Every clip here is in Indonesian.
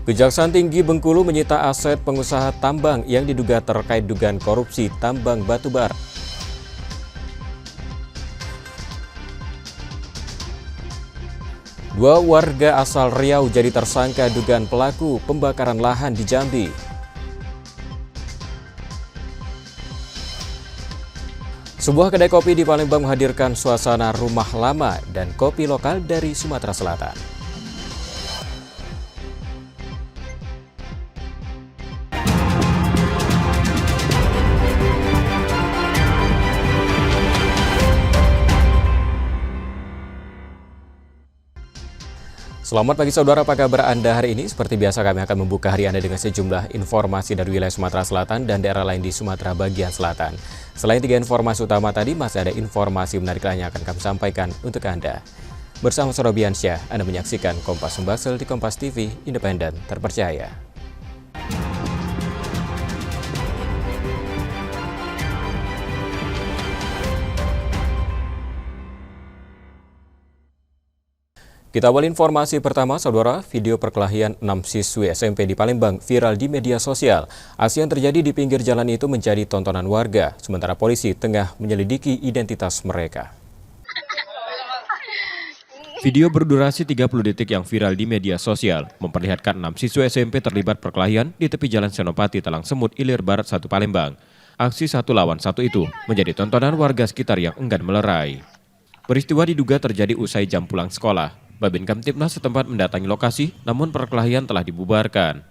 Kejaksaan Tinggi Bengkulu menyita aset pengusaha tambang yang diduga terkait dugaan korupsi tambang batubara. Dua warga asal Riau jadi tersangka dugaan pelaku pembakaran lahan di Jambi. Sebuah kedai kopi di Palembang menghadirkan suasana rumah lama dan kopi lokal dari Sumatera Selatan. Selamat pagi saudara, apa kabar Anda hari ini? Seperti biasa kami akan membuka hari Anda dengan sejumlah informasi dari wilayah Sumatera Selatan dan daerah lain di Sumatera bagian selatan. Selain tiga informasi utama tadi, masih ada informasi menarik lainnya yang akan kami sampaikan untuk Anda. Bersama Sorobiansyah, Anda menyaksikan Kompas Sumbaksel di Kompas TV, independen, terpercaya. Kita awali informasi pertama, saudara. Video perkelahian 6 siswi SMP di Palembang viral di media sosial. Aksi yang terjadi di pinggir jalan itu menjadi tontonan warga, sementara polisi tengah menyelidiki identitas mereka. Video berdurasi 30 detik yang viral di media sosial memperlihatkan 6 siswa SMP terlibat perkelahian di tepi Jalan Senopati, Talang Semut, Ilir Barat 1 Palembang. Aksi 1 lawan 1 itu menjadi tontonan warga sekitar yang enggan melerai. Peristiwa diduga terjadi usai jam pulang sekolah. Babin Kamtibnas setempat mendatangi lokasi, namun perkelahian telah dibubarkan.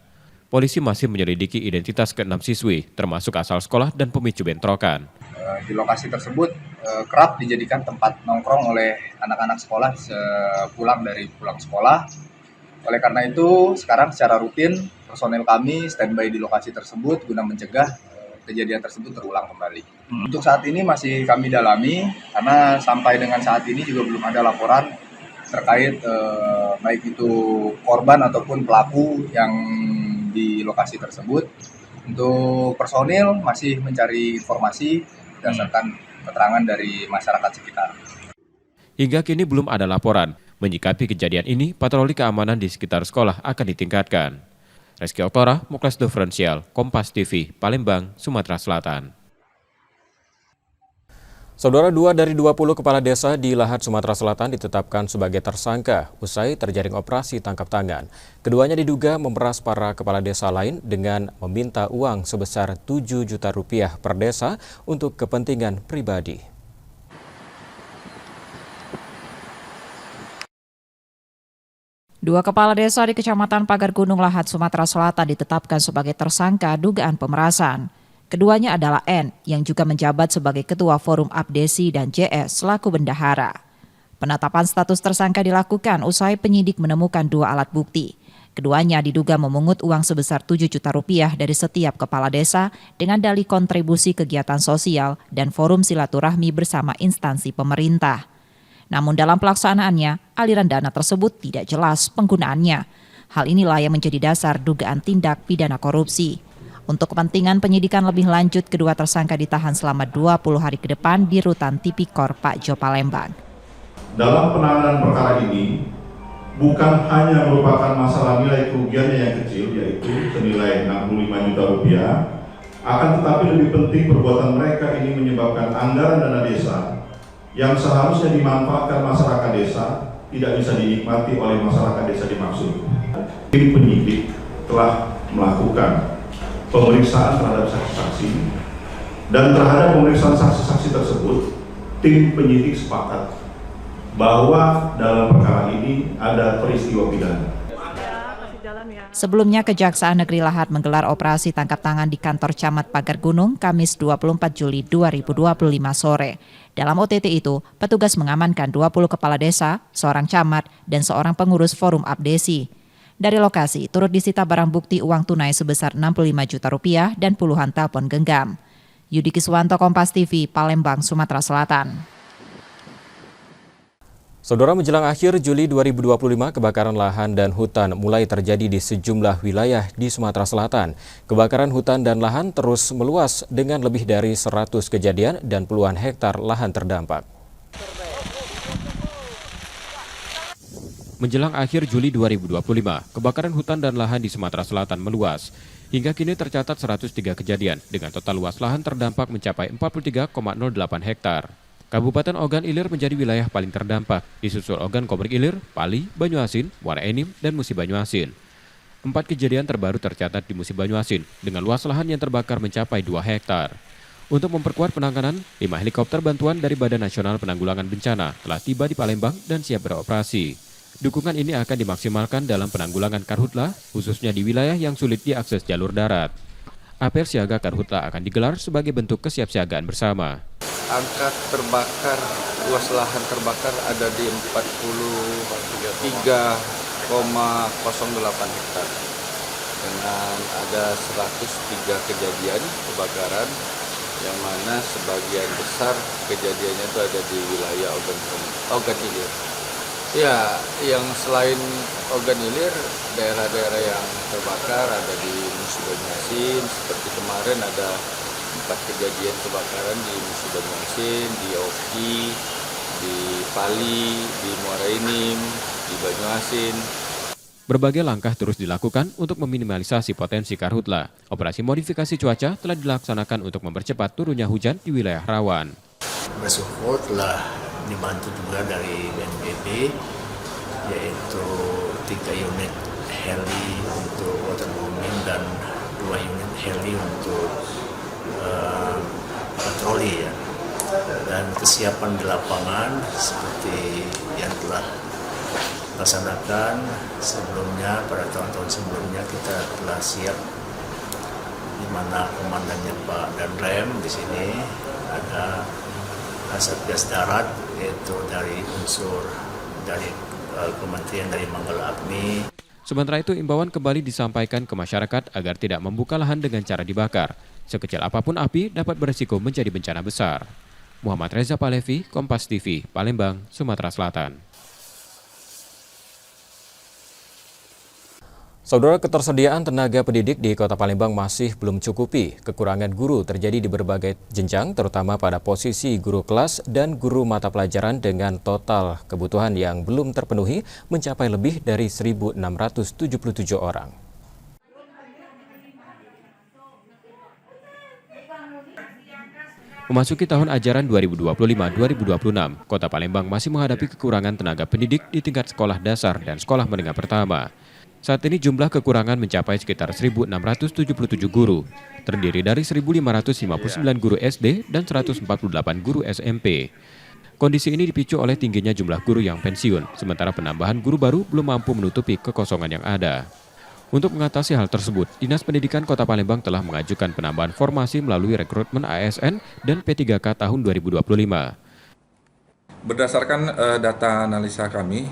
Polisi masih menyelidiki identitas ke-6 siswi, termasuk asal sekolah dan pemicu bentrokan. Di lokasi tersebut kerap dijadikan tempat nongkrong oleh anak-anak sekolah sepulang dari pulang sekolah. Oleh karena itu, sekarang secara rutin personel kami standby di lokasi tersebut guna mencegah kejadian tersebut terulang kembali. Untuk saat ini masih kami dalami, karena sampai dengan saat ini juga belum ada laporan terkait baik itu korban ataupun pelaku yang di lokasi tersebut. Untuk personil masih mencari informasi berdasarkan keterangan dari masyarakat sekitar. Hingga kini belum ada laporan. Menyikapi kejadian ini, patroli keamanan di sekitar sekolah akan ditingkatkan. Reski Oktora, Muklas Diferensial, Kompas TV, Palembang, Sumatera Selatan. Saudara, 2 dari 20 kepala desa di Lahat, Sumatera Selatan ditetapkan sebagai tersangka usai terjaring operasi tangkap tangan. Keduanya diduga memeras para kepala desa lain dengan meminta uang sebesar 7 juta rupiah per desa untuk kepentingan pribadi. Dua kepala desa di Kecamatan Pagar Gunung Lahat, Sumatera Selatan ditetapkan sebagai tersangka dugaan pemerasan. Keduanya adalah N, yang juga menjabat sebagai Ketua Forum Abdesi, dan JS selaku bendahara. Penetapan status tersangka dilakukan usai penyidik menemukan 2 alat bukti. Keduanya diduga memungut uang sebesar 7 juta rupiah dari setiap kepala desa dengan dalih kontribusi kegiatan sosial dan forum silaturahmi bersama instansi pemerintah. Namun dalam pelaksanaannya, aliran dana tersebut tidak jelas penggunaannya. Hal inilah yang menjadi dasar dugaan tindak pidana korupsi. Untuk kepentingan penyidikan lebih lanjut, kedua tersangka ditahan selama 20 hari ke depan di Rutan Tipikor Pak Jo Palembang. Dalam penanganan perkara ini, bukan hanya merupakan masalah nilai kerugiannya yang kecil, yaitu senilai 65 juta rupiah, akan tetapi lebih penting perbuatan mereka ini menyebabkan anggaran dana desa yang seharusnya dimanfaatkan masyarakat desa tidak bisa dinikmati oleh masyarakat desa dimaksud. Tim penyidik telah melakukan pemeriksaan terhadap saksi-saksi, dan terhadap pemeriksaan saksi-saksi tersebut, tim penyidik sepakat bahwa dalam perkara ini ada peristiwa pidana. Sebelumnya, Kejaksaan Negeri Lahat menggelar operasi tangkap tangan di kantor Camat Pagar Gunung Kamis 24 Juli 2025 sore. Dalam OTT itu, petugas mengamankan 20 kepala desa, seorang camat, dan seorang pengurus Forum Abdesi. Dari lokasi, turut disita barang bukti uang tunai sebesar 65 juta rupiah dan puluhan telepon genggam. Yudi Kiswanto, Kompas TV, Palembang, Sumatera Selatan. Saudara, menjelang akhir Juli 2025, kebakaran lahan dan hutan mulai terjadi di sejumlah wilayah di Sumatera Selatan. Kebakaran hutan dan lahan terus meluas dengan lebih dari 100 kejadian dan puluhan hektar lahan terdampak. Menjelang akhir Juli 2025, kebakaran hutan dan lahan di Sumatera Selatan meluas. Hingga kini tercatat 103 kejadian dengan total luas lahan terdampak mencapai 43,08 hektar. Kabupaten Ogan Ilir menjadi wilayah paling terdampak, disusul Ogan Komering Ilir, Pali, Banyuasin, Muara Enim, dan Musi Banyuasin. 4 kejadian terbaru tercatat di Musi Banyuasin dengan luas lahan yang terbakar mencapai 2 hektar. Untuk memperkuat penanganan, 5 helikopter bantuan dari Badan Nasional Penanggulangan Bencana telah tiba di Palembang dan siap beroperasi. Dukungan ini akan dimaksimalkan dalam penanggulangan karhutla, khususnya di wilayah yang sulit diakses jalur darat. Apel siaga karhutla akan digelar sebagai bentuk kesiapsiagaan bersama. Angka terbakar, luas lahan terbakar ada di 43,08 hektar. Dengan ada 103 kejadian kebakaran, yang mana sebagian besar kejadiannya itu ada di wilayah Ogan Ilir. Ya, yang selain Ogan Ilir, daerah-daerah yang terbakar ada di Musi Banyuasin, seperti kemarin ada 4 kejadian kebakaran di Musi Banyuasin, di Oki, di Pali, di Muara Enim, di Banyuasin. Berbagai langkah terus dilakukan untuk meminimalisasi potensi karhutla. Operasi modifikasi cuaca telah dilaksanakan untuk mempercepat turunnya hujan di wilayah rawan. Bersyukur telah dibantu juga dari BNPB, yaitu 3 unit heli untuk waterbombing dan 2 unit heli untuk patroli ya. Dan kesiapan di lapangan seperti yang telah laksanakan sebelumnya, pada tahun-tahun sebelumnya kita telah siap, di mana komandannya Pak Danrem di sini ada Satgas Darat, yaitu dari unsur dari Kementerian dari Manggala Agni. Sementara itu, imbauan kembali disampaikan ke masyarakat agar tidak membuka lahan dengan cara dibakar. Sekecil apapun api dapat beresiko menjadi bencana besar. Muhammad Reza Palevi, Kompas TV, Palembang, Sumatera Selatan. Saudara, ketersediaan tenaga pendidik di Kota Palembang masih belum cukupi. Kekurangan guru terjadi di berbagai jenjang, terutama pada posisi guru kelas dan guru mata pelajaran dengan total kebutuhan yang belum terpenuhi mencapai lebih dari 1.677 orang. Memasuki tahun ajaran 2025-2026, Kota Palembang masih menghadapi kekurangan tenaga pendidik di tingkat sekolah dasar dan sekolah menengah pertama. Saat ini jumlah kekurangan mencapai sekitar 1.677 guru, terdiri dari 1.559 guru SD dan 148 guru SMP. Kondisi ini dipicu oleh tingginya jumlah guru yang pensiun, sementara penambahan guru baru belum mampu menutupi kekosongan yang ada. Untuk mengatasi hal tersebut, Dinas Pendidikan Kota Palembang telah mengajukan penambahan formasi melalui rekrutmen ASN dan P3K tahun 2025. Berdasarkan data analisa kami,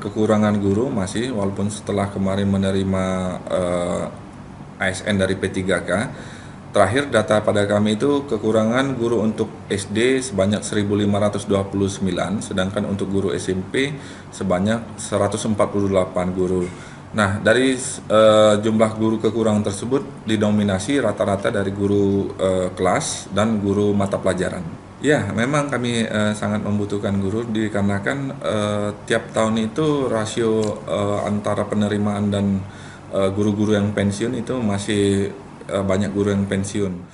kekurangan guru masih, walaupun setelah kemarin menerima ASN dari P3K, terakhir data pada kami itu kekurangan guru untuk SD sebanyak 1.529, sedangkan untuk guru SMP sebanyak 148 guru. Nah, dari jumlah guru kekurangan tersebut didominasi rata-rata dari guru kelas dan guru mata pelajaran. Ya, memang kami sangat membutuhkan guru dikarenakan tiap tahun itu rasio antara penerimaan dan guru-guru yang pensiun itu masih banyak guru yang pensiun.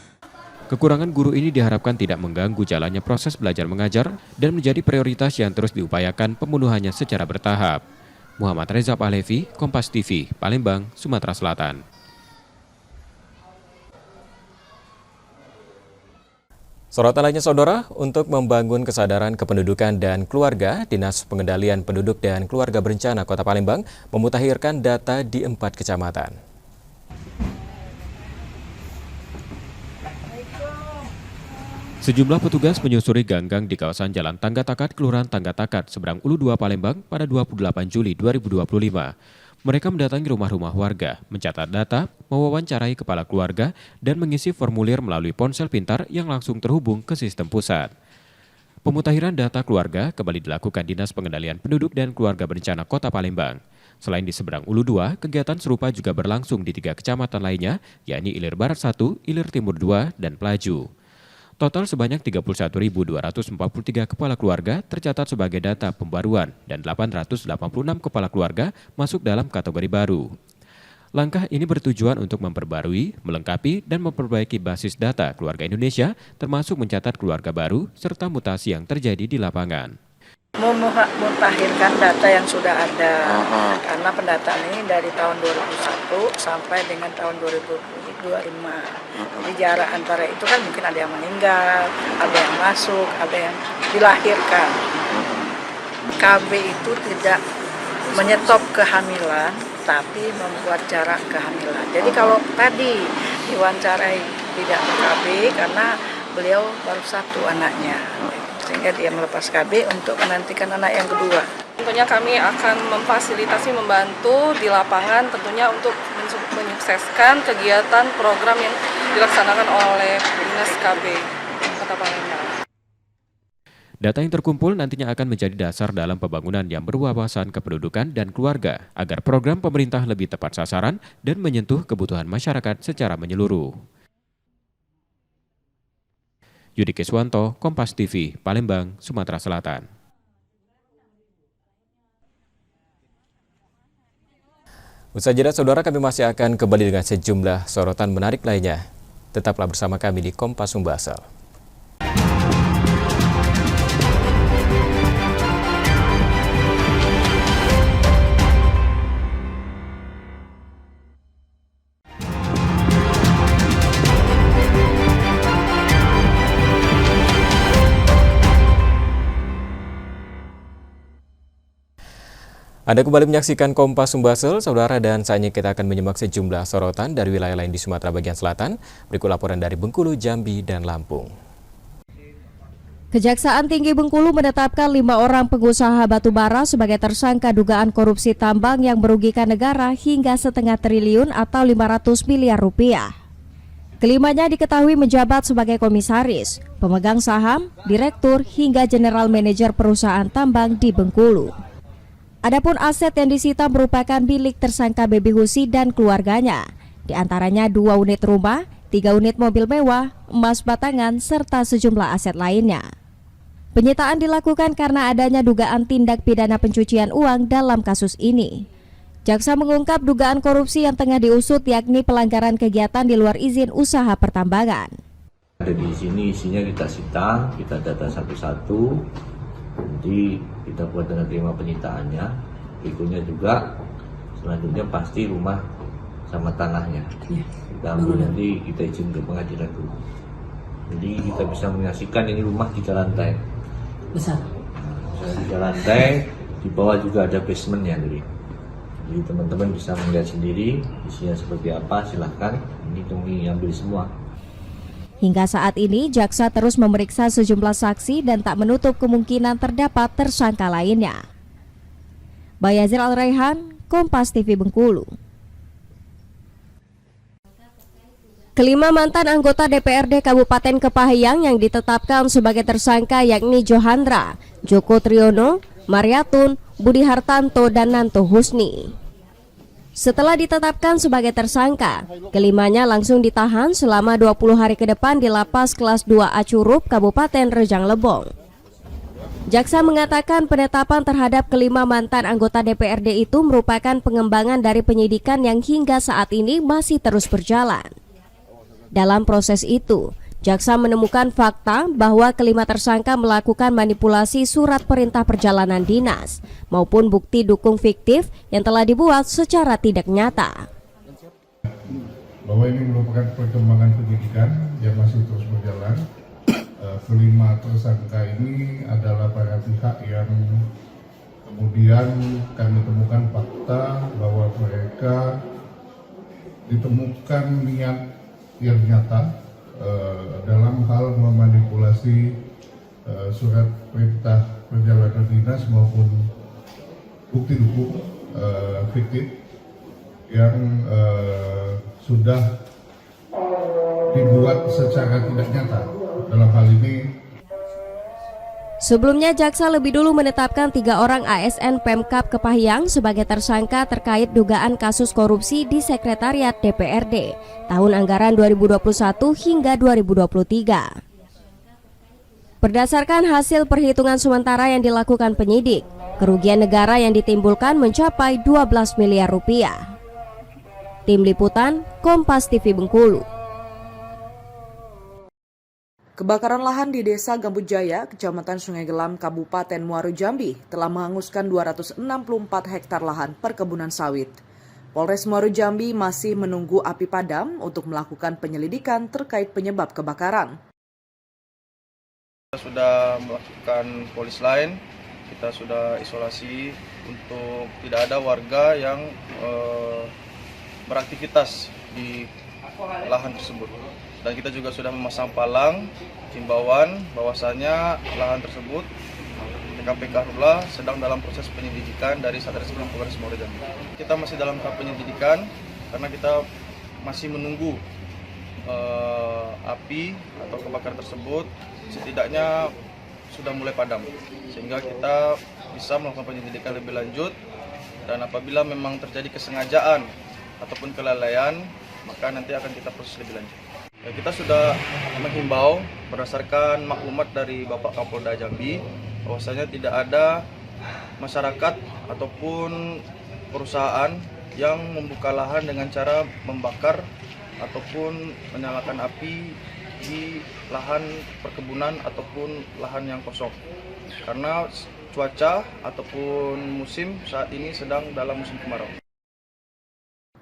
Kekurangan guru ini diharapkan tidak mengganggu jalannya proses belajar mengajar dan menjadi prioritas yang terus diupayakan pemenuhannya secara bertahap. Muhammad Reza Palevi, Kompas TV, Palembang, Sumatera Selatan. Sorotan lainnya, Saudara, untuk membangun kesadaran kependudukan dan keluarga, Dinas Pengendalian Penduduk dan Keluarga Berencana Kota Palembang memutakhirkan data di 4 kecamatan. Sejumlah petugas menyusuri gang-gang di kawasan Jalan Tangga Takat, Kelurahan Tangga Takat, seberang Ulu 2 Palembang pada 28 Juli 2025. Mereka mendatangi rumah-rumah warga, mencatat data, mewawancarai kepala keluarga, dan mengisi formulir melalui ponsel pintar yang langsung terhubung ke sistem pusat. Pemutakhiran data keluarga kembali dilakukan Dinas Pengendalian Penduduk dan Keluarga Berencana Kota Palembang. Selain di seberang Ulu 2, kegiatan serupa juga berlangsung di 3 kecamatan lainnya, yakni Ilir Barat 1, Ilir Timur 2, dan Pelaju. Total sebanyak 31.243 kepala keluarga tercatat sebagai data pembaruan dan 886 kepala keluarga masuk dalam kategori baru. Langkah ini bertujuan untuk memperbarui, melengkapi, dan memperbaiki basis data keluarga Indonesia termasuk mencatat keluarga baru serta mutasi yang terjadi di lapangan. Memutakhirkan data yang sudah ada, karena pendataan ini dari tahun 2001 sampai dengan tahun 2025. Jadi jarak antara itu kan mungkin ada yang meninggal, ada yang masuk, ada yang dilahirkan. KB itu tidak menyetop kehamilan, tapi membuat jarak kehamilan. Jadi kalau tadi diwawancarai tidak KB karena beliau baru satu anaknya, sehingga dia melepas KB untuk menantikan anak yang kedua. Tentunya kami akan memfasilitasi, membantu di lapangan tentunya untuk menyukseskan kegiatan program yang dilaksanakan oleh Dinas KB Kota Palembang. Data yang terkumpul nantinya akan menjadi dasar dalam pembangunan yang berwawasan kependudukan dan keluarga agar program pemerintah lebih tepat sasaran dan menyentuh kebutuhan masyarakat secara menyeluruh. Yudi Keswanto, Kompas TV, Palembang, Sumatera Selatan. Usai jeda, saudara, kami masih akan kembali dengan sejumlah sorotan menarik lainnya. Tetaplah bersama kami di Kompas Sumbasel. Anda kembali menyaksikan Kompas Sumbasel, saudara, dan saatnya kita akan menyimak sejumlah sorotan dari wilayah lain di Sumatera bagian selatan. Berikut laporan dari Bengkulu, Jambi, dan Lampung. Kejaksaan Tinggi Bengkulu menetapkan 5 orang pengusaha batubara sebagai tersangka dugaan korupsi tambang yang merugikan negara hingga 0,5 triliun atau 500 miliar rupiah. Kelimanya diketahui menjabat sebagai komisaris, pemegang saham, direktur, hingga general manajer perusahaan tambang di Bengkulu. Adapun aset yang disita merupakan milik tersangka Baby Husi dan keluarganya, di antaranya 2 unit rumah, 3 unit mobil mewah, emas batangan, serta sejumlah aset lainnya. Penyitaan dilakukan karena adanya dugaan tindak pidana pencucian uang dalam kasus ini. Jaksa mengungkap dugaan korupsi yang tengah diusut, yakni pelanggaran kegiatan di luar izin usaha pertambangan. Ada di sini isinya kita sita, kita data satu-satu. Jadi kita buat dengan terima penyitaannya. Berikutnya juga selanjutnya pasti rumah sama tanahnya. Kita ambil nanti, kita izin ke pengadilan dulu. Jadi kita bisa menyaksikan ini rumah 3 lantai. Besar. 3 lantai, di bawah juga ada basementnya. Jadi teman-teman bisa melihat sendiri isinya seperti apa, silahkan. Ini kami ambil semua. Hingga saat ini, jaksa terus memeriksa sejumlah saksi dan tak menutup kemungkinan terdapat tersangka lainnya. Bayazir Al-Raihan, Kompas TV Bengkulu. Kelima mantan anggota DPRD Kabupaten Kepahyang yang ditetapkan sebagai tersangka yakni Johandra, Joko Triono, Mariatun, Budi Hartanto, dan Nanto Husni. Setelah ditetapkan sebagai tersangka, kelimanya langsung ditahan selama 20 hari ke depan di Lapas Kelas 2A Curup, Kabupaten Rejang Lebong. Jaksa mengatakan penetapan terhadap kelima mantan anggota DPRD itu merupakan pengembangan dari penyidikan yang hingga saat ini masih terus berjalan. Dalam proses itu, jaksa menemukan fakta bahwa kelima tersangka melakukan manipulasi surat perintah perjalanan dinas maupun bukti dukung fiktif yang telah dibuat secara tidak nyata. Bahwa ini merupakan perkembangan penyidikan yang masih terus berjalan. Kelima tersangka ini adalah para pihak yang kemudian kami temukan fakta bahwa mereka ditemukan niat yang nyata dalam hal memanipulasi surat perintah perjalanan dinas maupun bukti dukung fiktif yang sudah dibuat secara tidak nyata dalam hal ini. Sebelumnya, jaksa lebih dulu menetapkan 3 orang ASN Pemkab Kepahyang sebagai tersangka terkait dugaan kasus korupsi di Sekretariat DPRD tahun anggaran 2021 hingga 2023. Berdasarkan hasil perhitungan sementara yang dilakukan penyidik, kerugian negara yang ditimbulkan mencapai 12 miliar rupiah. Tim Liputan, Kompas TV Bengkulu. Kebakaran lahan di Desa Gambut Jaya, Kecamatan Sungai Gelam, Kabupaten Muaro Jambi telah menghanguskan 264 hektar lahan perkebunan sawit. Polres Muaro Jambi masih menunggu api padam untuk melakukan penyelidikan terkait penyebab kebakaran. Kita sudah melakukan polis lain, kita sudah isolasi untuk tidak ada warga yang beraktivitas di lahan tersebut. Dan kita juga sudah memasang palang himbauan bahwasanya lahan tersebut TKP Karhutla sedang dalam proses penyelidikan dari Satreskrim Polres Muaro Jambi. Kita masih dalam tahap penyelidikan karena kita masih menunggu api atau kebakaran tersebut setidaknya sudah mulai padam, sehingga kita bisa melakukan penyelidikan lebih lanjut, dan apabila memang terjadi kesengajaan ataupun kelalaian maka nanti akan kita proses lebih lanjut. Ya, kita sudah menghimbau berdasarkan maklumat dari Bapak Kapolda Jambi bahwasanya tidak ada masyarakat ataupun perusahaan yang membuka lahan dengan cara membakar ataupun menyalakan api di lahan perkebunan ataupun lahan yang kosong, karena cuaca ataupun musim saat ini sedang dalam musim kemarau.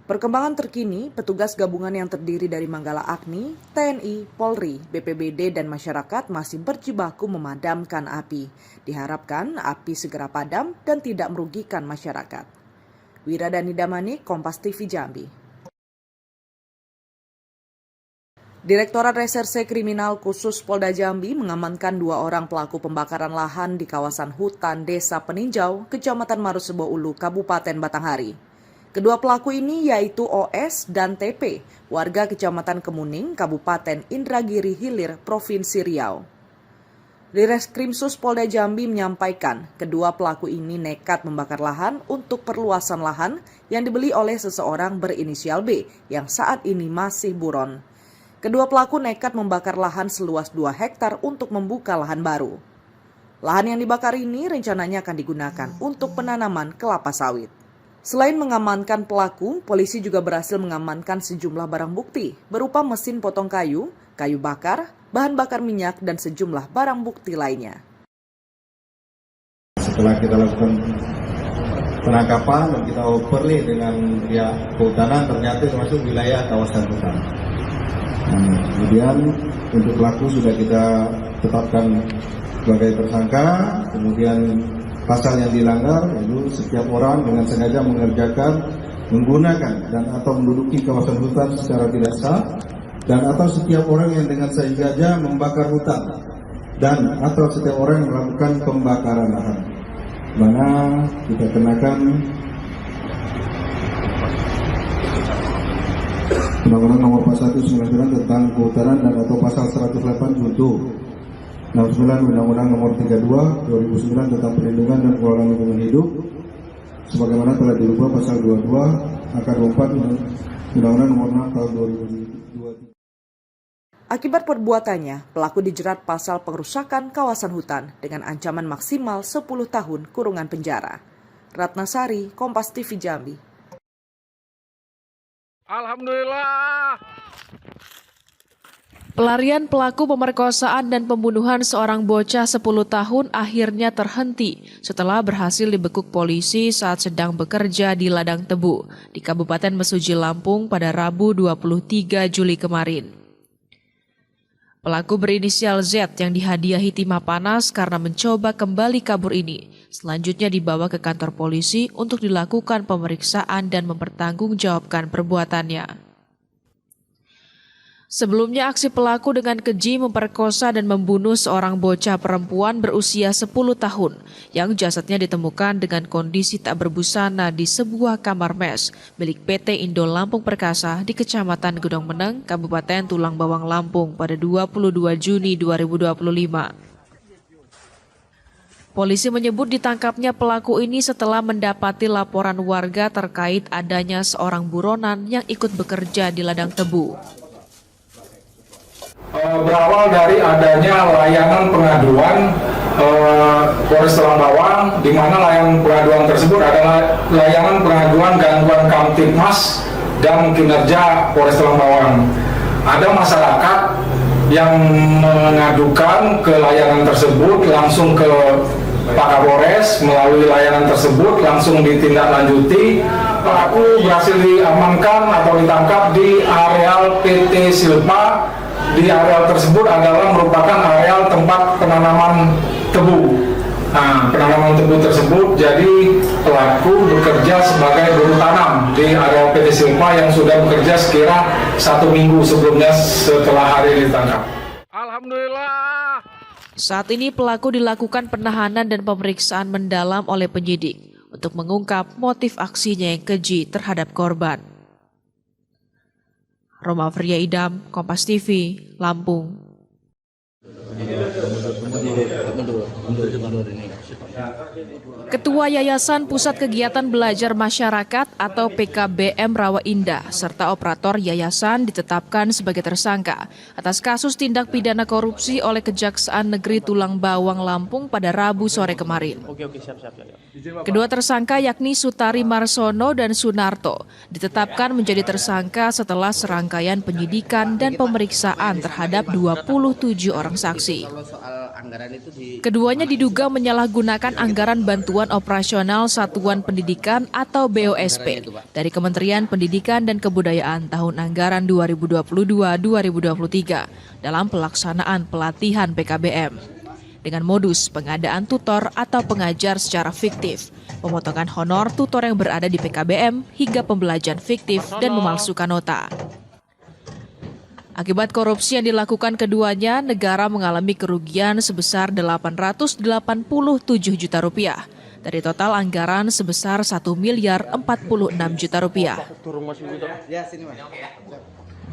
Perkembangan terkini, petugas gabungan yang terdiri dari Manggala Agni, TNI, Polri, BPBD, dan masyarakat masih berjibaku memadamkan api. Diharapkan api segera padam dan tidak merugikan masyarakat. Wiradani Damani, Kompas TV Jambi. Direktorat Reserse Kriminal Khusus Polda Jambi mengamankan 2 orang pelaku pembakaran lahan di kawasan hutan Desa Peninjau, Kecamatan Marosebo Ulu, Kabupaten Batanghari. Kedua pelaku ini yaitu OS dan TP, warga Kecamatan Kemuning, Kabupaten Indragiri Hilir, Provinsi Riau. Direskrimsus Polda Jambi menyampaikan kedua pelaku ini nekat membakar lahan untuk perluasan lahan yang dibeli oleh seseorang berinisial B yang saat ini masih buron. Kedua pelaku nekat membakar lahan seluas 2 hektar untuk membuka lahan baru. Lahan yang dibakar ini rencananya akan digunakan untuk penanaman kelapa sawit. Selain mengamankan pelaku, polisi juga berhasil mengamankan sejumlah barang bukti berupa mesin potong kayu, kayu bakar, bahan bakar minyak, dan sejumlah barang bukti lainnya. Setelah kita lakukan penangkapan dan kita overlay dengan pihak kehutanan, ternyata termasuk wilayah kawasan hutan. Kemudian untuk pelaku sudah kita tetapkan sebagai tersangka, kemudian pasal yang dilanggar yaitu setiap orang dengan sengaja mengerjakan, menggunakan dan atau menduduki kawasan hutan secara tidak sah, dan atau setiap orang yang dengan sengaja membakar hutan, dan atau setiap orang yang melakukan pembakaran lahan, mana kita kenakan Undang-Undang Nomor 4199 tentang Kehutanan dan atau pasal 108 junto 69 Undang-Undang Nomor 32 2009 tentang Perlindungan dan Pengelolaan Lingkungan Hidup, sebagaimana telah dirubah pasal 22 Akar 4 Undang-Undang Nomor 6 tahun 2023. Akibat perbuatannya, pelaku dijerat pasal pengerusakan kawasan hutan dengan ancaman maksimal 10 tahun kurungan penjara. Ratnasari, Kompas TV Jambi. Alhamdulillah. Pelarian pelaku pemerkosaan dan pembunuhan seorang bocah 10 tahun akhirnya terhenti setelah berhasil dibekuk polisi saat sedang bekerja di ladang tebu di Kabupaten Mesuji, Lampung pada Rabu 23 Juli kemarin. Pelaku berinisial Z yang dihadiahi timah panas karena mencoba kembali kabur ini selanjutnya dibawa ke kantor polisi untuk dilakukan pemeriksaan dan mempertanggungjawabkan perbuatannya. Sebelumnya aksi pelaku dengan keji memperkosa dan membunuh seorang bocah perempuan berusia 10 tahun yang jasadnya ditemukan dengan kondisi tak berbusana di sebuah kamar mes milik PT Indo Lampung Perkasa di Kecamatan Gedong Meneng, Kabupaten Tulang Bawang, Lampung pada 22 Juni 2025. Polisi menyebut ditangkapnya pelaku ini setelah mendapati laporan warga terkait adanya seorang buronan yang ikut bekerja di ladang tebu. Berawal dari adanya layanan pengaduan Polres Tulang Bawang, di mana layanan pengaduan tersebut adalah layanan pengaduan gangguan Kamtibmas dan kinerja Polres Tulang Bawang. Ada masyarakat yang mengadukan ke layanan tersebut langsung ke Pak Kapolres, melalui layanan tersebut langsung ditindaklanjuti. Pelaku berhasil diamankan atau ditangkap di areal PT Silpa. Di areal tersebut adalah merupakan areal tempat penanaman tebu. Nah, penanaman tebu tersebut jadi pelaku bekerja sebagai buruh tanam di areal PT Silpa yang sudah bekerja sekira 1 minggu sebelumnya setelah hari ditangkap. Alhamdulillah. Saat ini pelaku dilakukan penahanan dan pemeriksaan mendalam oleh penyidik untuk mengungkap motif aksinya yang keji terhadap korban. Roma Afria Idam, Kompas TV, Lampung. Ketua Yayasan Pusat Kegiatan Belajar Masyarakat atau PKBM Rawa Indah serta operator yayasan ditetapkan sebagai tersangka atas kasus tindak pidana korupsi oleh Kejaksaan Negeri Tulang Bawang Lampung pada Rabu sore kemarin. Kedua tersangka yakni Sutari Marsono dan Sunarto ditetapkan menjadi tersangka setelah serangkaian penyidikan dan pemeriksaan terhadap 27 orang saksi. Keduanya diduga menyalahgunakan anggaran bantuan operasional Satuan Pendidikan atau BOSP dari Kementerian Pendidikan dan Kebudayaan tahun anggaran 2022-2023 dalam pelaksanaan pelatihan PKBM. Dengan modus pengadaan tutor atau pengajar secara fiktif, pemotongan honor tutor yang berada di PKBM hingga pembelajaran fiktif dan memalsukan nota. Akibat korupsi yang dilakukan keduanya, negara mengalami kerugian sebesar 887 juta rupiah dari total anggaran sebesar 1 miliar 46 juta rupiah.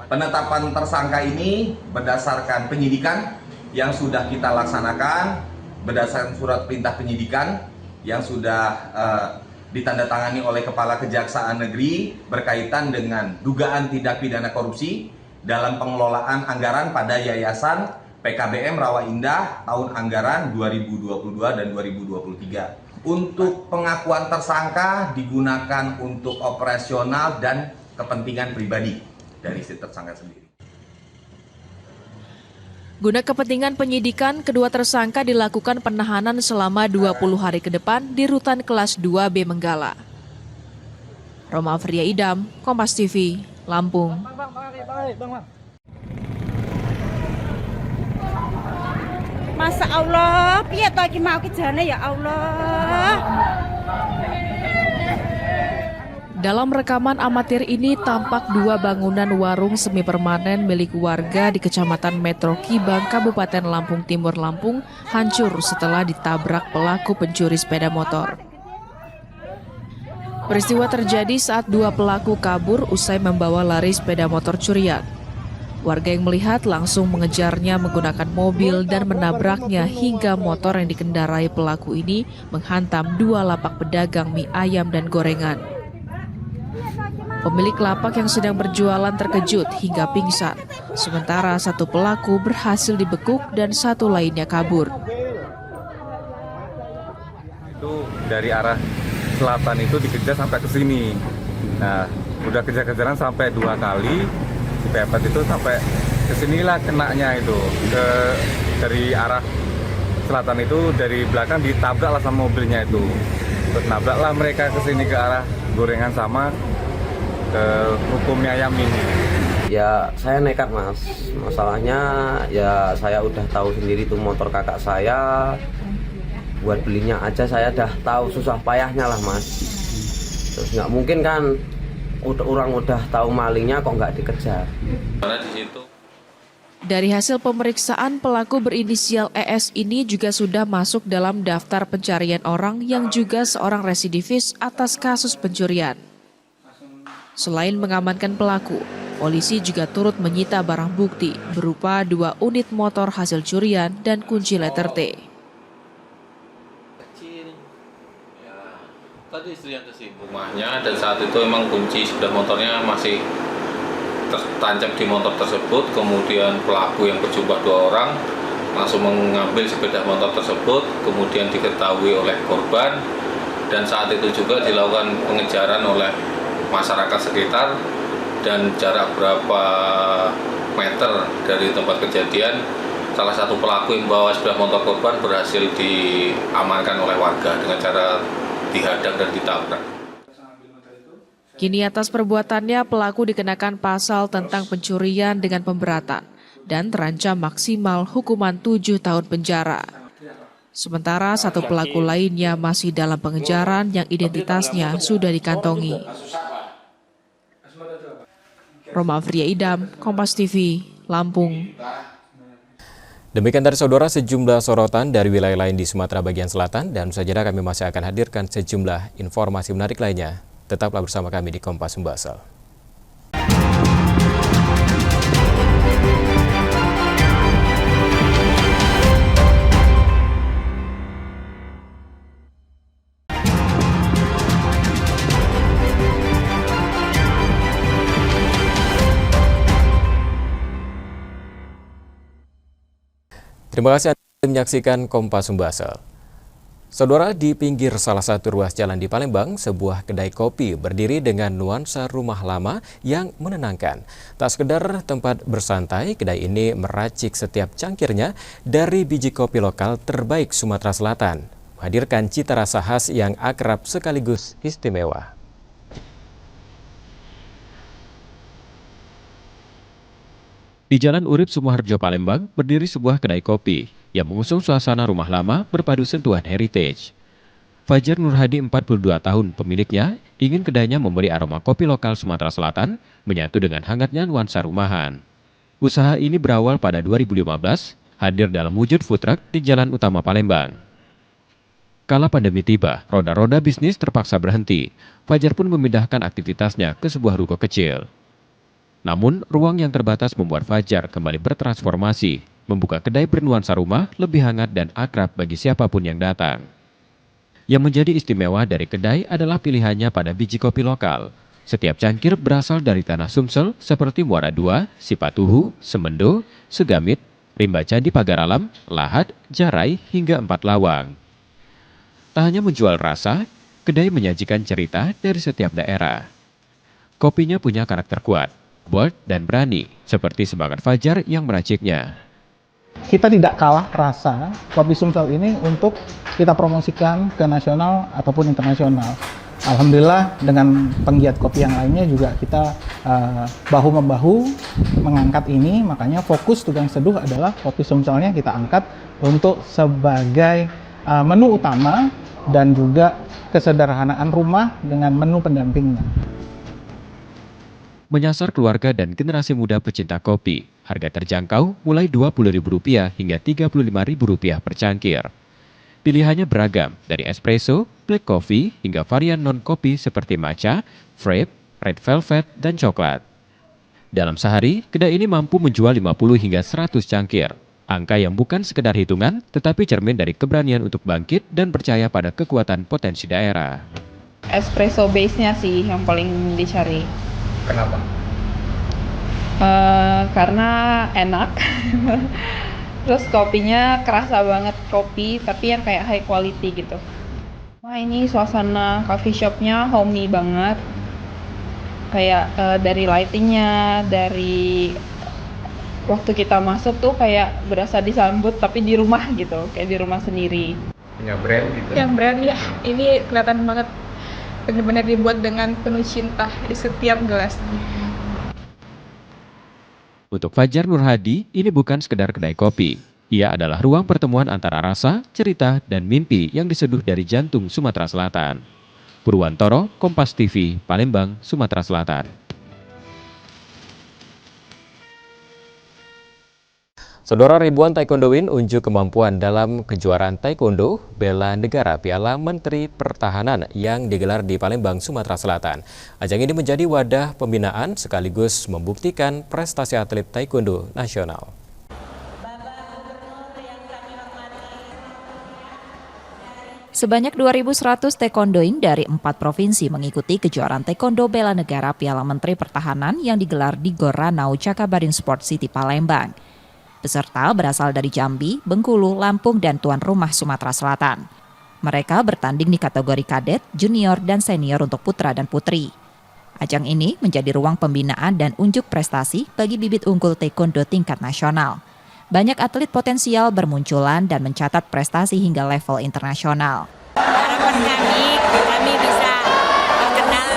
Penetapan tersangka ini berdasarkan penyidikan yang sudah kita laksanakan, berdasarkan surat perintah penyidikan yang sudah ditandatangani oleh Kepala Kejaksaan Negeri berkaitan dengan dugaan tindak pidana korupsi dalam pengelolaan anggaran pada Yayasan PKBM Rawa Indah tahun anggaran 2022 dan 2023. Untuk pengakuan tersangka digunakan untuk operasional dan kepentingan pribadi dari si tersangka sendiri. Guna kepentingan penyidikan, kedua tersangka dilakukan penahanan selama 20 hari ke depan di Rutan Kelas 2B Menggala. Roma Afria Idam, Kompas TV, Lampung. Masa Allah, piye to iki mau kejane ya Allah. Dalam rekaman amatir ini tampak dua bangunan warung semi permanen milik warga di Kecamatan Metro Kibang, Kabupaten Lampung Timur, Lampung, hancur setelah ditabrak pelaku pencuri sepeda motor. Peristiwa terjadi saat dua pelaku kabur usai membawa lari sepeda motor curian. Warga yang melihat langsung mengejarnya menggunakan mobil dan menabraknya hingga motor yang dikendarai pelaku ini menghantam dua lapak pedagang mie ayam dan gorengan. Pemilik lapak yang sedang berjualan terkejut hingga pingsan, sementara satu pelaku berhasil dibekuk dan satu lainnya kabur. Itu dari arah selatan itu dikejar sampai ke sini. Nah, udah kejar-kejaran sampai 2 kali. Si Pepet itu sampai ke sinilah kenanya itu. Dari arah selatan itu dari belakang ditabraklah sama mobilnya itu. Terus nabraklah mereka ke sini ke arah gorengan sama ke ruko mie ayam ini. Ya saya nekat mas, masalahnya ya saya udah tahu sendiri tuh motor kakak saya. Buat belinya aja saya dah tahu susah payahnya lah mas. Terus nggak mungkin kan orang udah tahu malingnya kok nggak dikejar. Dari hasil pemeriksaan, pelaku berinisial ES ini juga sudah masuk dalam daftar pencarian orang yang juga seorang residivis atas kasus pencurian. Selain mengamankan pelaku, polisi juga turut menyita barang bukti berupa 2 unit motor hasil curian dan kunci letter T. Tadi istri yang ke rumahnya dan saat itu emang kunci sepeda motornya masih tertancap di motor tersebut, kemudian pelaku yang berjumlah 2 orang langsung mengambil sepeda motor tersebut, kemudian diketahui oleh korban, dan saat itu juga dilakukan pengejaran oleh masyarakat sekitar, dan jarak berapa meter dari tempat kejadian salah satu pelaku yang membawa sepeda motor korban berhasil diamankan oleh warga dengan cara dihadang dan ditabrak. Kini atas perbuatannya pelaku dikenakan pasal tentang pencurian dengan pemberatan dan terancam maksimal hukuman 7 tahun penjara. Sementara satu pelaku lainnya masih dalam pengejaran yang identitasnya sudah dikantongi. Roma Afria Idam, Kompas TV, Lampung. Demikian dari saudara sejumlah sorotan dari wilayah lain di Sumatera bagian selatan, dan saja kami masih akan hadirkan sejumlah informasi menarik lainnya. Tetaplah bersama kami di Kompas Sumbasel. Terima kasih Anda menyaksikan Kompas Sumbasel. Saudara, di pinggir salah satu ruas jalan di Palembang, sebuah kedai kopi berdiri dengan nuansa rumah lama yang menenangkan. Tak sekedar tempat bersantai, kedai ini meracik setiap cangkirnya dari biji kopi lokal terbaik Sumatera Selatan, menghadirkan cita rasa khas yang akrab sekaligus istimewa. Di Jalan Urip Sumoharjo, Palembang, berdiri sebuah kedai kopi yang mengusung suasana rumah lama berpadu sentuhan heritage. Fajar Nurhadi, 42 tahun, pemiliknya, ingin kedainya memberi aroma kopi lokal Sumatera Selatan menyatu dengan hangatnya nuansa rumahan. Usaha ini berawal pada 2015, hadir dalam wujud food truck di Jalan Utama Palembang. Kala pandemi tiba, roda-roda bisnis terpaksa berhenti. Fajar pun memindahkan aktivitasnya ke sebuah ruko kecil. Namun, ruang yang terbatas membuat Fajar kembali bertransformasi, membuka kedai bernuansa rumah lebih hangat dan akrab bagi siapapun yang datang. Yang menjadi istimewa dari kedai adalah pilihannya pada biji kopi lokal. Setiap cangkir berasal dari tanah Sumsel seperti Muara II, Sipatuhu, Semendo, Segamit, Rimba Candi Pagar Alam, Lahat, Jarai, hingga 4 Lawang. Tak hanya menjual rasa, kedai menyajikan cerita dari setiap daerah. Kopinya punya karakter kuat, bold dan berani, seperti semangat Fajar yang meraciknya. Kita tidak kalah rasa kopi Sumsel ini untuk kita promosikan ke nasional ataupun internasional. Alhamdulillah dengan penggiat kopi yang lainnya juga kita bahu-membahu mengangkat ini, makanya fokus Tukang Seduh adalah kopi Sumselnya kita angkat untuk sebagai menu utama dan juga kesederhanaan rumah dengan menu pendampingnya. Menyasar keluarga dan generasi muda pecinta kopi, harga terjangkau mulai Rp20.000 hingga Rp35.000 per cangkir. Pilihannya beragam, dari espresso, black coffee, hingga varian non-kopi seperti matcha, frappe, red velvet, dan coklat. Dalam sehari, kedai ini mampu menjual 50 hingga 100 cangkir. Angka yang bukan sekedar hitungan, tetapi cermin dari keberanian untuk bangkit dan percaya pada kekuatan potensi daerah. Espresso base-nya sih yang paling dicari. Kenapa? Karena enak. Terus kopinya kerasa banget kopi, tapi yang kayak high quality gitu. Wah, ini suasana coffee shopnya homey banget. Kayak dari lightingnya, dari waktu kita masuk tuh kayak berasa disambut tapi di rumah gitu, kayak di rumah sendiri. Punya brand gitu? Yang brand ya, ini kelihatan banget benar-benar dibuat dengan penuh cinta di setiap gelas. Untuk Fajar Nurhadi, ini bukan sekedar kedai kopi. Ia adalah ruang pertemuan antara rasa, cerita, dan mimpi yang diseduh dari jantung Sumatera Selatan. Purwantoro, Kompas TV, Palembang, Sumatera Selatan. Saudara, ribuan taekwondoin unjuk kemampuan dalam kejuaraan taekwondo bela negara Piala Menteri Pertahanan yang digelar di Palembang, Sumatera Selatan. Ajang ini menjadi wadah pembinaan sekaligus membuktikan prestasi atlet taekwondo nasional. Sebanyak 2.100 taekwondoin dari 4 provinsi mengikuti kejuaraan taekwondo bela negara Piala Menteri Pertahanan yang digelar di Gor Ranau Cakabaring Sport City Palembang. Peserta berasal dari Jambi, Bengkulu, Lampung, dan tuan rumah Sumatera Selatan. Mereka bertanding di kategori kadet, junior, dan senior untuk putra dan putri. Ajang ini menjadi ruang pembinaan dan unjuk prestasi bagi bibit unggul taekwondo tingkat nasional. Banyak atlet potensial bermunculan dan mencatat prestasi hingga level internasional. Harapan kami bisa terkenal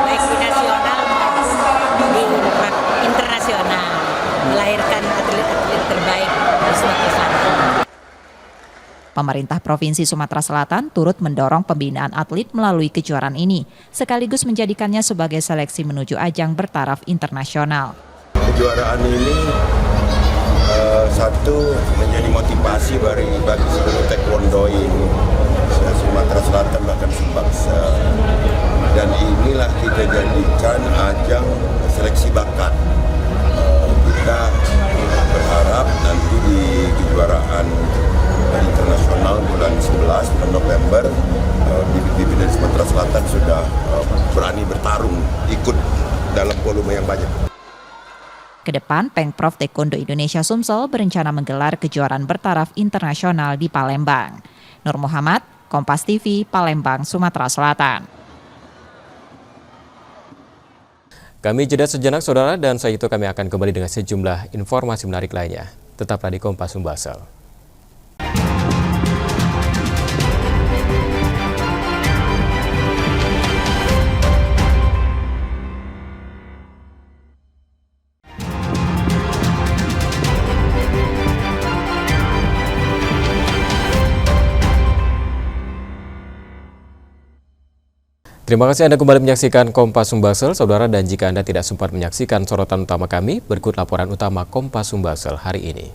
baik di nasional maupun di internasional, melahirkan atlet-atlet terbaik di Sumatera Selatan. Pemerintah Provinsi Sumatera Selatan turut mendorong pembinaan atlet melalui kejuaraan ini, sekaligus menjadikannya sebagai seleksi menuju ajang bertaraf internasional. Kejuaraan ini satu menjadi motivasi bagi seluruh taekwondoin Sumatera Selatan bahkan sebangsa, dan inilah kita jadikan ajang seleksi bakat. Kita berharap nanti di kejuaraan internasional bulan 11 November bibit-bibit dari Sumatera Selatan sudah berani bertarung ikut dalam volume yang banyak. Kedepan, Pengprov Taekwondo Indonesia Sumsel berencana menggelar kejuaraan bertaraf internasional di Palembang. Nur Muhammad, Kompas TV, Palembang, Sumatera Selatan. Kami jeda sejenak, saudara, dan setelah itu kami akan kembali dengan sejumlah informasi menarik lainnya. Tetaplah di Kompas Sumsel. Terima kasih Anda kembali menyaksikan Kompas Sumsel, saudara, dan jika Anda tidak sempat menyaksikan sorotan utama kami, berikut laporan utama Kompas Sumsel hari ini.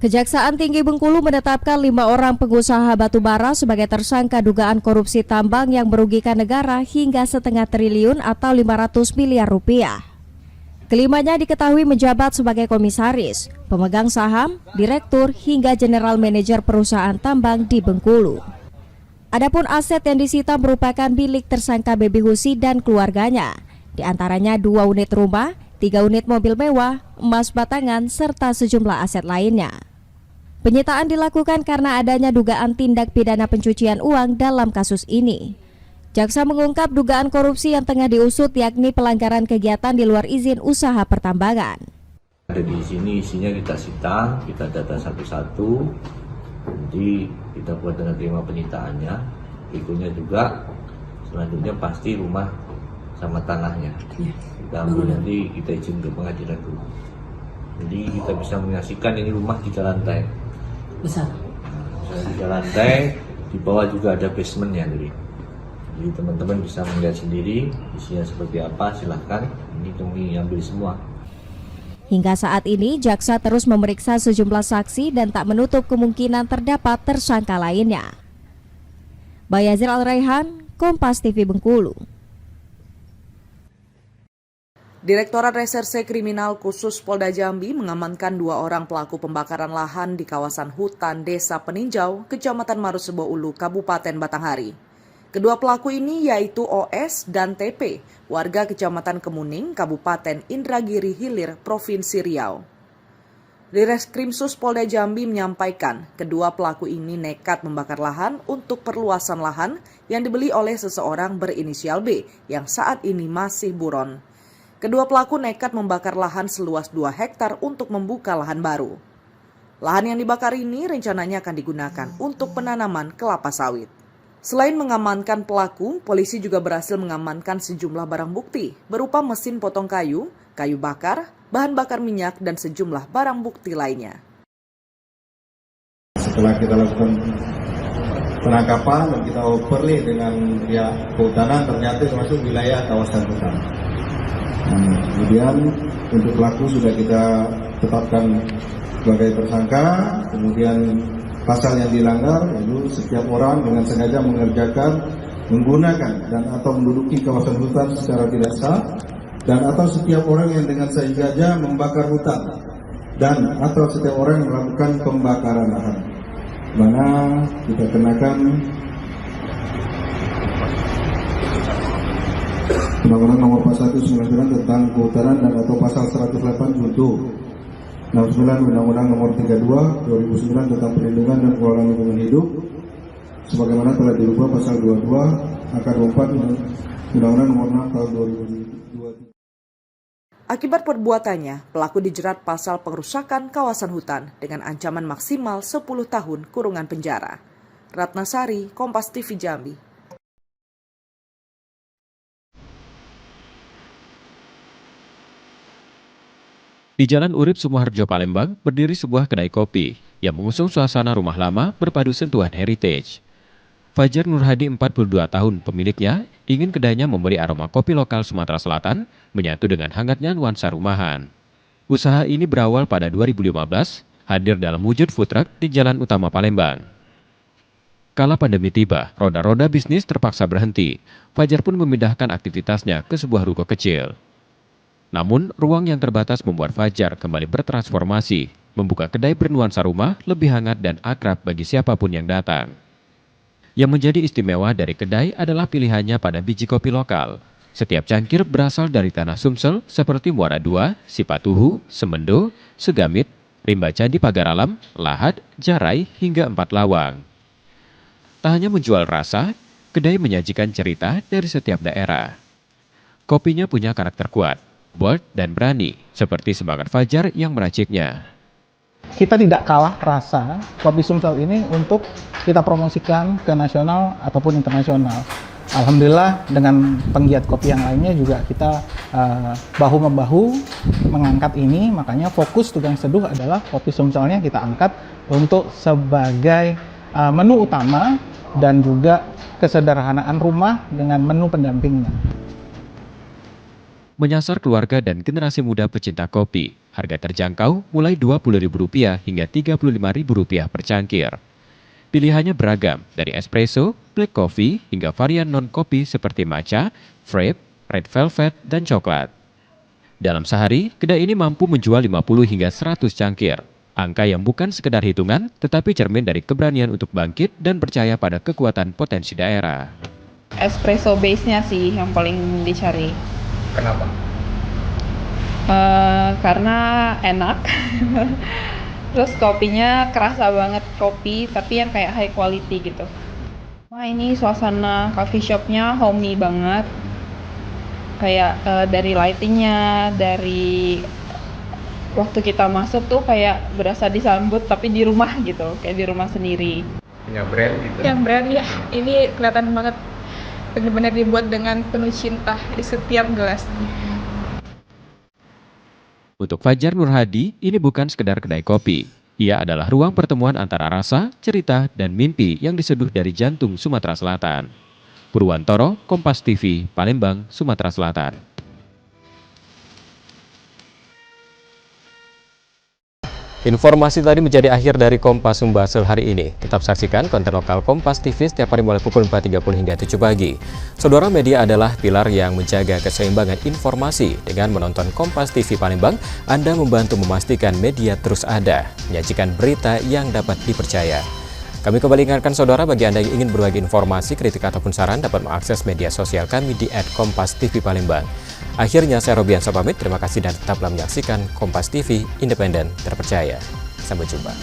Kejaksaan Tinggi Bengkulu menetapkan 5 orang pengusaha batubara sebagai tersangka dugaan korupsi tambang yang merugikan negara hingga setengah triliun atau 500 miliar rupiah. Kelimanya diketahui menjabat sebagai komisaris, pemegang saham, direktur, hingga general manajer perusahaan tambang di Bengkulu. Adapun aset yang disita merupakan milik tersangka Baby Husi dan keluarganya, di antaranya 2 unit rumah, 3 unit mobil mewah, emas batangan, serta sejumlah aset lainnya. Penyitaan dilakukan karena adanya dugaan tindak pidana pencucian uang dalam kasus ini. Jaksa mengungkap dugaan korupsi yang tengah diusut, yakni pelanggaran kegiatan di luar izin usaha pertambangan. Ada di sini isinya kita sita, kita data satu-satu. Nanti kita buat dengan terima penyitaannya, berikutnya juga selanjutnya pasti rumah sama tanahnya. Kita ambil nanti kita izin ke pengadilan dulu. Jadi kita bisa menyaksikan ini rumah 3 lantai. Besar. 3 lantai, di bawah juga ada basementnya jadi teman-teman bisa melihat sendiri isinya seperti apa, silahkan. Ini kami ambil semua. Hingga saat ini, jaksa terus memeriksa sejumlah saksi dan tak menutup kemungkinan terdapat tersangka lainnya. Bayazir Al-Raihan, Kompas TV Bengkulu. Direktorat Reserse Kriminal Khusus Polda Jambi mengamankan 2 orang pelaku pembakaran lahan di kawasan hutan Desa Peninjau, Kecamatan Marosebo Ulu, Kabupaten Batanghari. Kedua pelaku ini yaitu OS dan TP, warga Kecamatan Kemuning, Kabupaten Indragiri Hilir, Provinsi Riau. Direskrimsus Polda Jambi menyampaikan kedua pelaku ini nekat membakar lahan untuk perluasan lahan yang dibeli oleh seseorang berinisial B yang saat ini masih buron. Kedua pelaku nekat membakar lahan seluas 2 hektar untuk membuka lahan baru. Lahan yang dibakar ini rencananya akan digunakan untuk penanaman kelapa sawit. Selain mengamankan pelaku, polisi juga berhasil mengamankan sejumlah barang bukti berupa mesin potong kayu, kayu bakar, bahan bakar minyak, dan sejumlah barang bukti lainnya. Setelah kita lakukan penangkapan dan kita operasi dengan pihak kehutanan, ternyata termasuk wilayah kawasan hutan. Kemudian untuk pelaku sudah kita tetapkan sebagai tersangka, kemudian pasal yang dilanggar yaitu setiap orang dengan sengaja mengerjakan, menggunakan dan atau menduduki kawasan hutan secara tidak sah, dan atau setiap orang yang dengan sengaja membakar hutan dan atau setiap orang yang melakukan pembakaran lahan. mana kita kenakan Undang-Undang Nomor 199 tentang Kehutanan dan atau Pasal 108 junto 69 Undang-Undang Nomor 32 2009 tentang Perlindungan dan Pengelolaan Lingkungan Hidup, sebagaimana telah dirubah Pasal 22 Angka 24 Undang-Undang Nomor 6 Tahun 2002. Akibat perbuatannya, pelaku dijerat pasal pengerusakan kawasan hutan dengan ancaman maksimal 10 tahun kurungan penjara. Ratna Sari, Kompas TV Jambi. Di Jalan Urip Sumoharjo, Palembang, berdiri sebuah kedai kopi yang mengusung suasana rumah lama berpadu sentuhan heritage. Fajar Nurhadi, 42 tahun, pemiliknya, ingin kedainya memberi aroma kopi lokal Sumatera Selatan menyatu dengan hangatnya nuansa rumahan. Usaha ini berawal pada 2015, hadir dalam wujud food truck di Jalan Utama Palembang. Kala pandemi tiba, roda-roda bisnis terpaksa berhenti. Fajar pun memindahkan aktivitasnya ke sebuah ruko kecil. Namun, ruang yang terbatas membuat Fajar kembali bertransformasi, membuka kedai bernuansa rumah lebih hangat dan akrab bagi siapapun yang datang. Yang menjadi istimewa dari kedai adalah pilihannya pada biji kopi lokal. Setiap cangkir berasal dari tanah Sumsel seperti Muara II, Sipatuhu, Semendo, Segamit, Rimba Candi Pagar Alam, Lahad, Jarai, hingga 4 Lawang. Tak hanya menjual rasa, kedai menyajikan cerita dari setiap daerah. Kopinya punya karakter kuat, bold dan berani, seperti semangat Fajar yang meraciknya. Kita tidak kalah rasa kopi Sumsel ini untuk kita promosikan ke nasional ataupun internasional. Alhamdulillah dengan penggiat kopi yang lainnya juga kita bahu-membahu mengangkat ini, makanya fokus Tugang Seduh adalah kopi Sumselnya kita angkat untuk sebagai menu utama dan juga kesederhanaan rumah dengan menu pendampingnya. Menyasar keluarga dan generasi muda pecinta kopi, harga terjangkau mulai Rp20.000 hingga Rp35.000 per cangkir. Pilihannya beragam, dari espresso, black coffee, hingga varian non-kopi seperti matcha, frappe, red velvet, dan coklat. Dalam sehari, kedai ini mampu menjual 50 hingga 100 cangkir. Angka yang bukan sekedar hitungan, tetapi cermin dari keberanian untuk bangkit dan percaya pada kekuatan potensi daerah. Espresso base-nya sih yang paling dicari. Kenapa? Karena enak. Terus kopinya kerasa banget kopi, tapi yang kayak high quality gitu. Wah, ini suasana coffee shopnya homey banget. Kayak dari lightingnya, dari waktu kita masuk tuh kayak berasa disambut tapi di rumah gitu, kayak di rumah sendiri. Punya brand gitu? Yang brand ya, ini kelihatan banget benar-benar dibuat dengan penuh cinta di setiap gelasnya. Untuk Fajar Nurhadi, ini bukan sekedar kedai kopi. Ia adalah ruang pertemuan antara rasa, cerita, dan mimpi yang diseduh dari jantung Sumatera Selatan. Purwantoro, Kompas TV, Palembang, Sumatera Selatan. Informasi tadi menjadi akhir dari Kompas Sumbangsel hari ini. Tetap saksikan konten lokal Kompas TV setiap hari mulai pukul 4.30 hingga 7 pagi. Saudara, media adalah pilar yang menjaga keseimbangan informasi. Dengan menonton Kompas TV Palembang, Anda membantu memastikan media terus ada, menyajikan berita yang dapat dipercaya. Kami kembali ingatkan saudara, bagi Anda yang ingin berbagi informasi, kritik ataupun saran dapat mengakses media sosial kami di @KompasTV Palembang. Akhirnya saya Robiansa pamit, terima kasih dan tetaplah menyaksikan Kompas TV, independen, terpercaya. Sampai jumpa.